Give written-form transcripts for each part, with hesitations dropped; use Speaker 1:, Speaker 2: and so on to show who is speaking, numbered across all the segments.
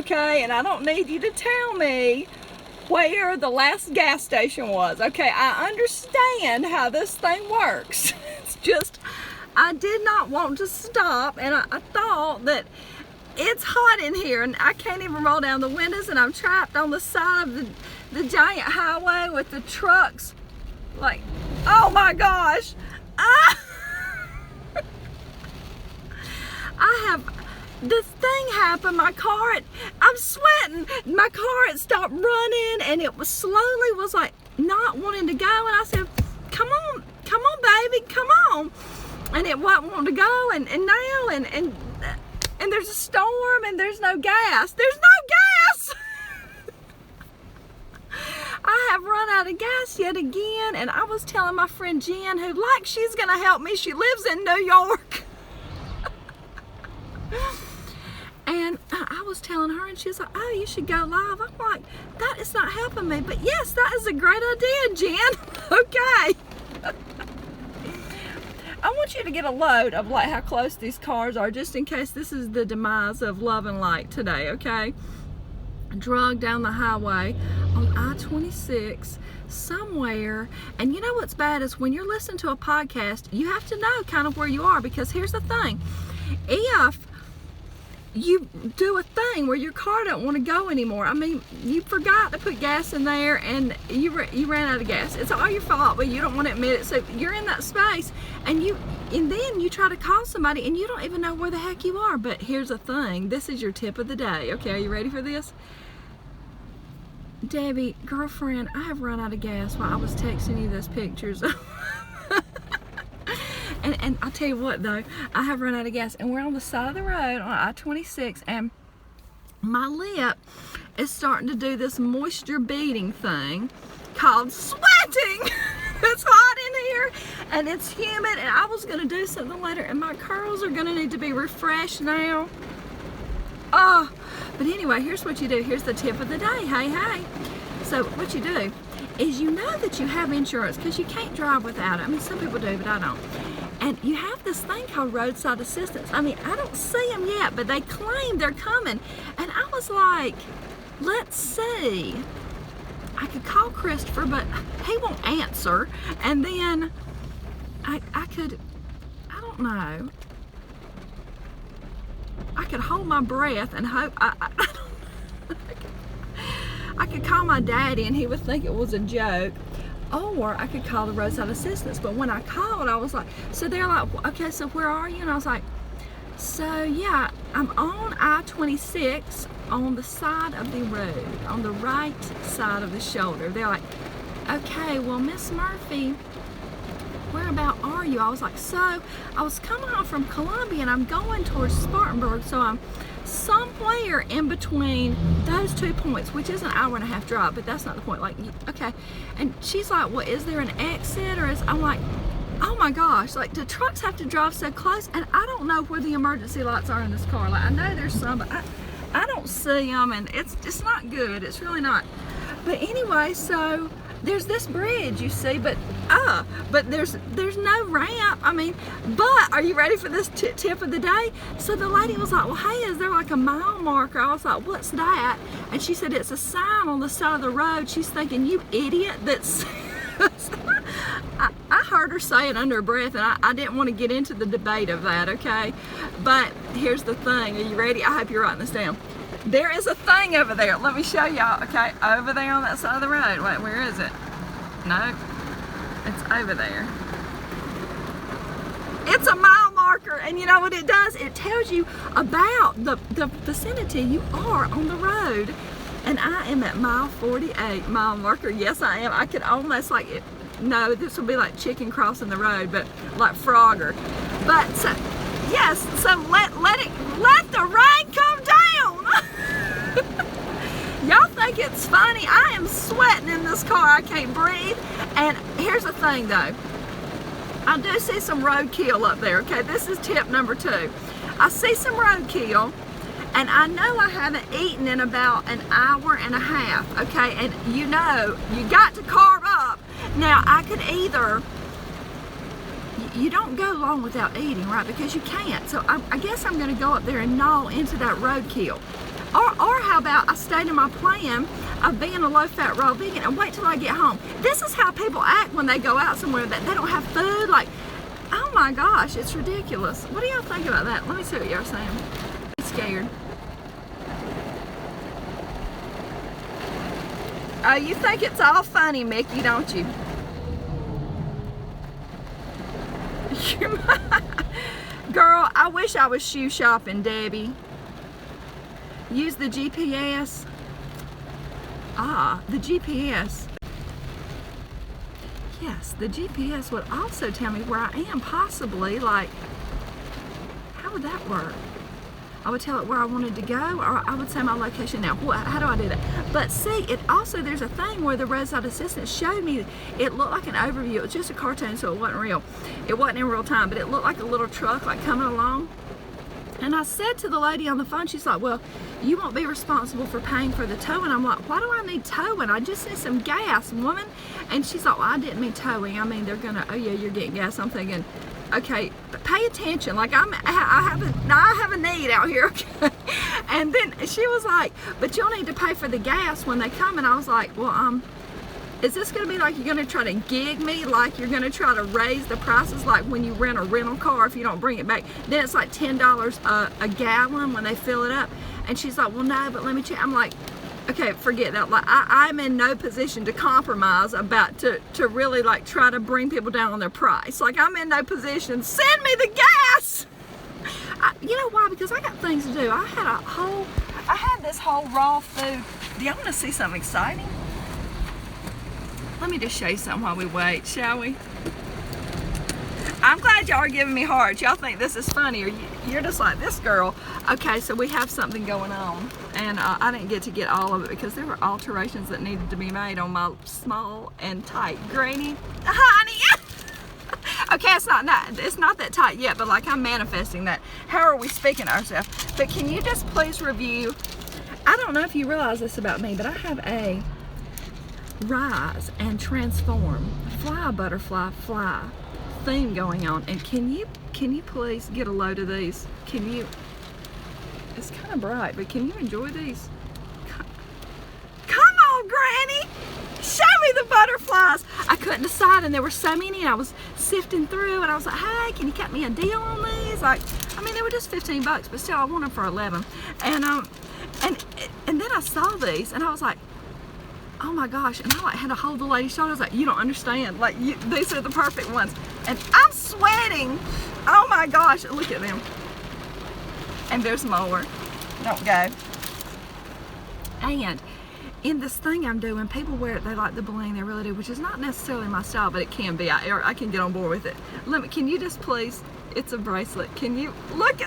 Speaker 1: okay? And I don't need you to tell me where the last gas station was, okay? I understand how this thing works. It's just, I did not want to stop, and I thought that it's hot in here, and I can't even roll down the windows, and I'm trapped on the side of the giant highway with the trucks. Like, oh my gosh. This thing happened, my car, I'm sweating, my car had stopped running, and it was slowly like not wanting to go, and I said, come on baby, come on, and it wasn't wanting to go, and there's a storm, and there's no gas, I have run out of gas yet again, and I was telling my friend Jen, who like she's gonna help me, she lives in New York. And I was telling her, and she was like, oh, you should go live. I'm like, that is not helping me. But yes, that is a great idea, Jen. Okay. I want you to get a load of like how close these cars are, just in case this is the demise of Love and Light today, okay? Drug down the highway on I-26 somewhere. And you know what's bad is when you're listening to a podcast, you have to know kind of where you are, because here's the thing. If you do a thing where your car don't want to go anymore, I mean, you forgot to put gas in there and you ran out of gas, it's all your fault, but you don't want to admit it. So you're in that space, and then you try to call somebody and you don't even know where the heck you are. But here's the thing, this is your tip of the day. Okay, are you ready for this? Debbie, girlfriend, I have run out of gas while I was texting you those pictures. And I'll tell you what though, I have run out of gas, and we're on the side of the road on I-26, and my lip is starting to do this moisture beading thing called sweating. It's hot in here, and it's humid, and I was gonna do something later, and my curls are gonna need to be refreshed now. Oh, but anyway, here's what you do. Here's the tip of the day. Hey. So what you do is, you know that you have insurance, because you can't drive without it. I mean, some people do, but I don't. And you have this thing called roadside assistance. I mean, I don't see them yet, but they claim they're coming. And I was like, let's see. I could call Christopher, but he won't answer. And then I don't know. I could hold my breath and hope. I could call my daddy and he would think it was a joke. Or I could call the roadside assistance. But when I called, I was like, so they're like, okay, so where are you? And I was like, so yeah, I'm on I-26 on the side of the road, on the right side of the shoulder. They're like, okay, well, Miss Murphy, where about are you? I was like, so I was coming off from Columbia and I'm going towards Spartanburg, so I'm somewhere in between those 2 points, which is an hour-and-a-half drive, but that's not the point. Like, okay. And she's like, well, is there an exit, or is, I'm like, oh my gosh, like, do trucks have to drive so close? And I don't know where the emergency lights are in this car. Like, I know there's some, but I don't see them, and it's not good. It's really not. But anyway, so there's this bridge, you see, but there's no ramp. I mean, but are you ready for this tip of the day? So the lady was like, well, hey, is there like a mile marker? I was like, what's that? And she said, it's a sign on the side of the road. She's thinking, you idiot, that's I heard her say it under her breath, and I didn't want to get into the debate of that, okay? But here's the thing. Are you ready? I hope you're writing this down. There is a thing over there. Let me show y'all, okay? Over there on that side of the road. Wait, where is it? No, it's over there. It's a mile marker, and you know what it does? It tells you about the vicinity you are on the road. And I am at mile 48, mile marker. Yes, I am. I could almost like it. No, this will be like chicken crossing the road, but like Frogger. But so, yes, so let the rain come down. Y'all think it's funny? I am sweating in this car. I can't breathe. And here's the thing though. I do see some roadkill up there, okay? This is tip number 2. I see some roadkill, and I know I haven't eaten in about an hour and a half, okay? And you know, you got to carb up. Now, I could either, you don't go long without eating, right? Because you can't. So I guess I'm gonna go up there and gnaw into that roadkill. Or how about I stayed in my plan of being a low-fat raw vegan and wait till I get home. This is how people act when they go out somewhere that they don't have food. Like, oh my gosh, it's ridiculous. What do y'all think about that? Let me see what y'all saying. I'm scared. Oh, you think it's all funny, Mickey, don't you? Girl, I wish I was shoe shopping, Debbie. Use the GPS. Ah, the GPS. Yes, the GPS would also tell me where I am, possibly. Like, how would that work? I would tell it where I wanted to go, or I would say my location now. How do I do that? But see, it also, there's a thing where the roadside assistant showed me, it looked like an overview. It was just a cartoon, so it wasn't real. It wasn't in real time, but it looked like a little truck, like coming along. And I said to the lady on the phone, she's like, well, you won't be responsible for paying for the towing. I'm like, why do I need towing? I just need some gas, woman. And she's like, well, I didn't mean towing. I mean, they're gonna, oh yeah, you're getting gas. I'm thinking, okay, pay attention. Like, I have a need out here, okay? And then she was like, but you'll need to pay for the gas when they come. And I was like, well, is this going to be like you're going to try to gig me, like you're going to try to raise the prices, like when you rent a rental car, if you don't bring it back, then it's like $10 a gallon when they fill it up? And she's like, well, no, but let me check. I'm like, okay, forget that. Like, I'm in no position to compromise about to really like try to bring people down on their price. Like, I'm in no position. Send me the gas. You know why? Because I got things to do. I had this whole raw food. Do y'all want to see something exciting? Let me just show you something while we wait, shall we? I'm glad y'all are giving me hearts. Y'all think this is funny, or you're just like, this girl. Okay, so we have something going on, and I didn't get to get all of it because there were alterations that needed to be made on my small and tight granny. Honey! Okay, it's not that tight yet, but like, I'm manifesting that. How are we speaking to ourselves? But can you just please review? I don't know if you realize this about me, but I have a rise and transform fly butterfly fly theme going on, and can you please get a load of these? Can you? It's kind of bright, but can you enjoy these? Come on, Granny, show me the butterflies. I couldn't decide, and there were so many, and I was sifting through, and I was like, hey, can you cut me a deal on these? Like, I mean, they were just $15, but still, I want them for 11. And then I saw these, and I was like, oh my gosh, and I like had to hold the lady's shoulder. I was like, you don't understand, like, these are the perfect ones. And I'm sweating. Oh my gosh, look at them. And there's more. Don't go. And in this thing I'm doing, people wear it, they like the bling, they really do, which is not necessarily my style, but it can be. I can get on board with it. Can you just please, it's a bracelet. Can you, look.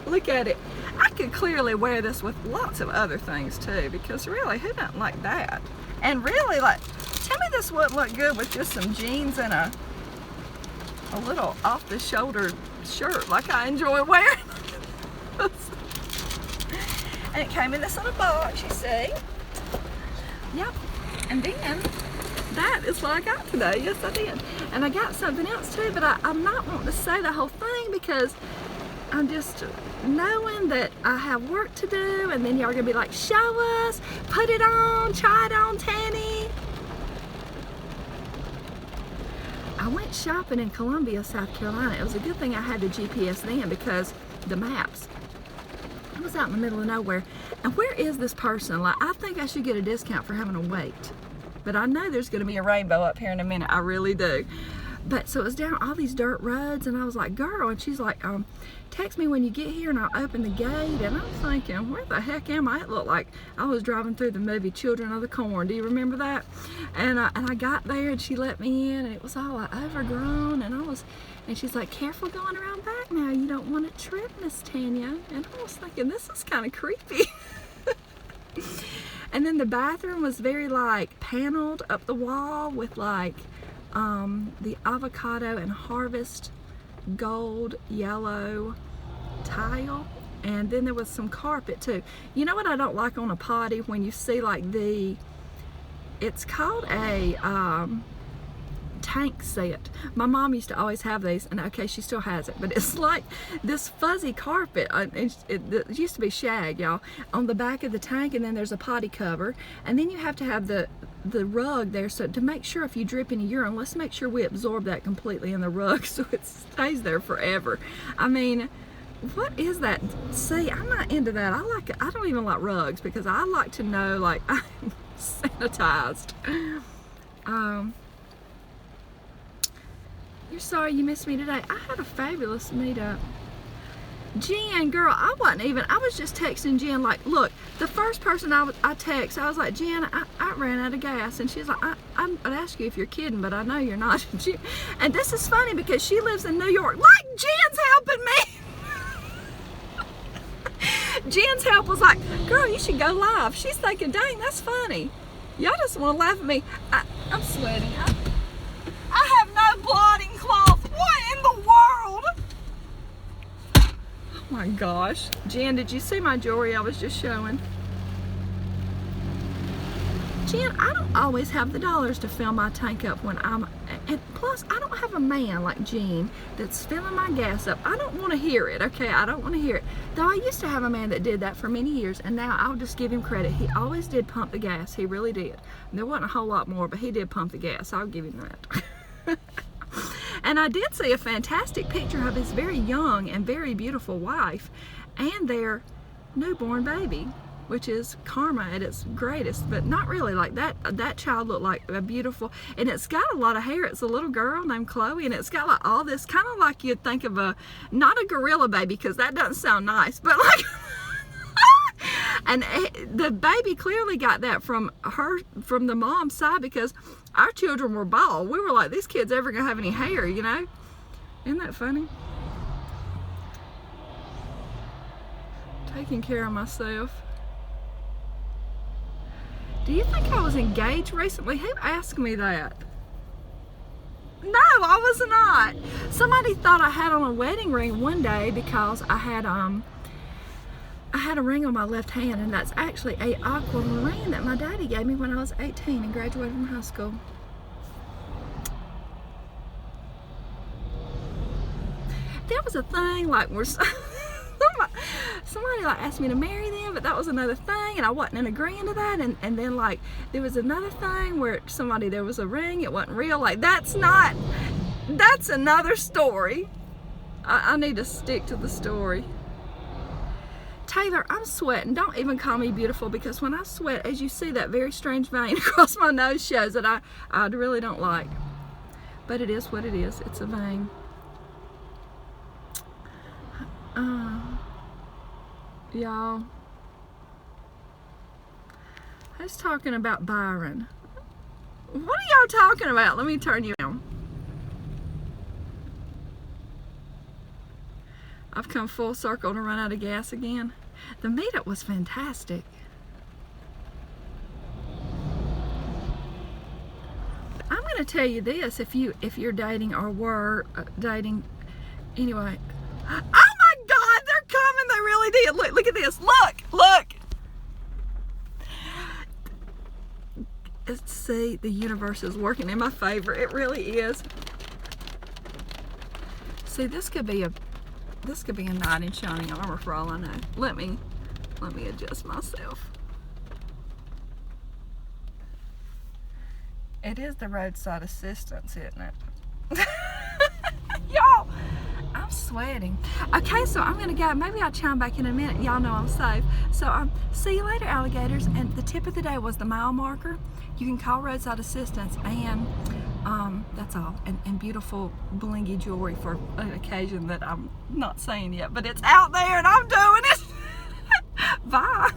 Speaker 1: Look at it. I could clearly wear this with lots of other things too, because really, who doesn't like that? And really, like, tell me this wouldn't look good with just some jeans and a little off-the-shoulder shirt like I enjoy wearing. And it came in this little box, you see. Yep. And then that is what I got today. Yes, I did. And I got something else too, but I'm not wanting to say the whole thing because I'm just knowing that I have work to do, and then y'all are gonna be like, show us, put it on, try it on, Tanny. I went shopping in Columbia, South Carolina. It was a good thing I had the GPS then, because the maps, I was out in the middle of nowhere. And where is this person? Like, I think I should get a discount for having to wait, but I know there's gonna be a rainbow up here in a minute. I really do. But so it was down all these dirt roads, and I was like, girl, and she's like, text me when you get here and I'll open the gate. And I'm thinking, where the heck am I? It looked like I was driving through the movie Children of the Corn. Do you remember that? And I got there, and she let me in, and it was all like overgrown, and she's like, careful going around back now, you don't want to trip, Miss Tanya. And I was thinking, this is kind of creepy. And then the bathroom was very like paneled up the wall with like the avocado and harvest gold yellow tile, and then there was some carpet too. You know what I don't like on a potty? When you see like it's called a tank set. My mom used to always have these, and okay, she still has it, but it's like this fuzzy carpet. It used to be shag, y'all, on the back of the tank, and then there's a potty cover, and then you have to have the rug there, so to make sure if you drip any urine, let's make sure we absorb that completely in the rug so it stays there forever. I mean, what is that? See, I'm not into that. I don't even like rugs because I like to know, like, I'm sanitized. You're sorry you missed me today. I had a fabulous meetup. Jen, girl, I was just texting Jen, like, look, the first person I text, I was like, Jen, I ran out of gas. And she's like, I'd ask you if you're kidding, but I know you're not. And this is funny because she lives in New York. Like, Jen's helping me. Jen's help was like, girl, you should go live. She's thinking, dang, that's funny. Y'all just want to laugh at me. I'm sweating. I have no blotting cloth. What in the world? Oh my gosh. Jen, did you see my jewelry I was just showing? Jen, I don't always have the dollars to fill my tank up when and plus I don't have a man like Gene that's filling my gas up. I don't want to hear it, okay? I don't want to hear it. Though I used to have a man that did that for many years, and now I'll just give him credit. He always did pump the gas. He really did. There wasn't a whole lot more, but he did pump the gas. I'll give him that. And I did see a fantastic picture of his very young and very beautiful wife and their newborn baby, which is karma at its greatest, but not really. Like that child looked like a beautiful, and it's got a lot of hair. It's a little girl named Chloe, and it's got like all this, kind of like you'd think of not a gorilla baby, because that doesn't sound nice, but like and the baby clearly got that from the mom's side, because our children were bald. We were like, these kids ever gonna have any hair, you know? Isn't that funny? Taking care of myself. Do you think I was engaged recently? Who asked me that? No, I was not. Somebody thought I had on a wedding ring one day because I had a ring on my left hand, and that's actually a aquamarine that my daddy gave me when I was 18 and graduated from high school. There was a thing like where somebody like asked me to marry them, but that was another thing, and I wasn't in agreeing to that. And then like there was another thing where there was a ring, it wasn't real. Like that's another story. I need to stick to the story. Taylor, I'm sweating. Don't even call me beautiful, because when I sweat, as you see, that very strange vein across my nose shows that I really don't like. But it is what it is. It's a vein. Y'all, I was talking about Byron. What are y'all talking about? Let me turn you down. I've come full circle to run out of gas again. The meetup was fantastic. I'm going to tell you this, if you're dating or were dating, anyway. Oh my God, they're coming! They really did. Look at this. Look. See, the universe is working in my favor. It really is. See, this could be a knight in shining armor for all I know. Let me adjust myself. It is the roadside assistance, isn't it? Y'all, I'm sweating. Okay, so I'm gonna go. Maybe I'll chime back in a minute. Y'all know I'm safe. So see you later, alligators. And the tip of the day was the mile marker. You can call roadside assistance, and that's all. And beautiful blingy jewelry for an occasion that I'm not saying yet, but it's out there and I'm doing it. Bye.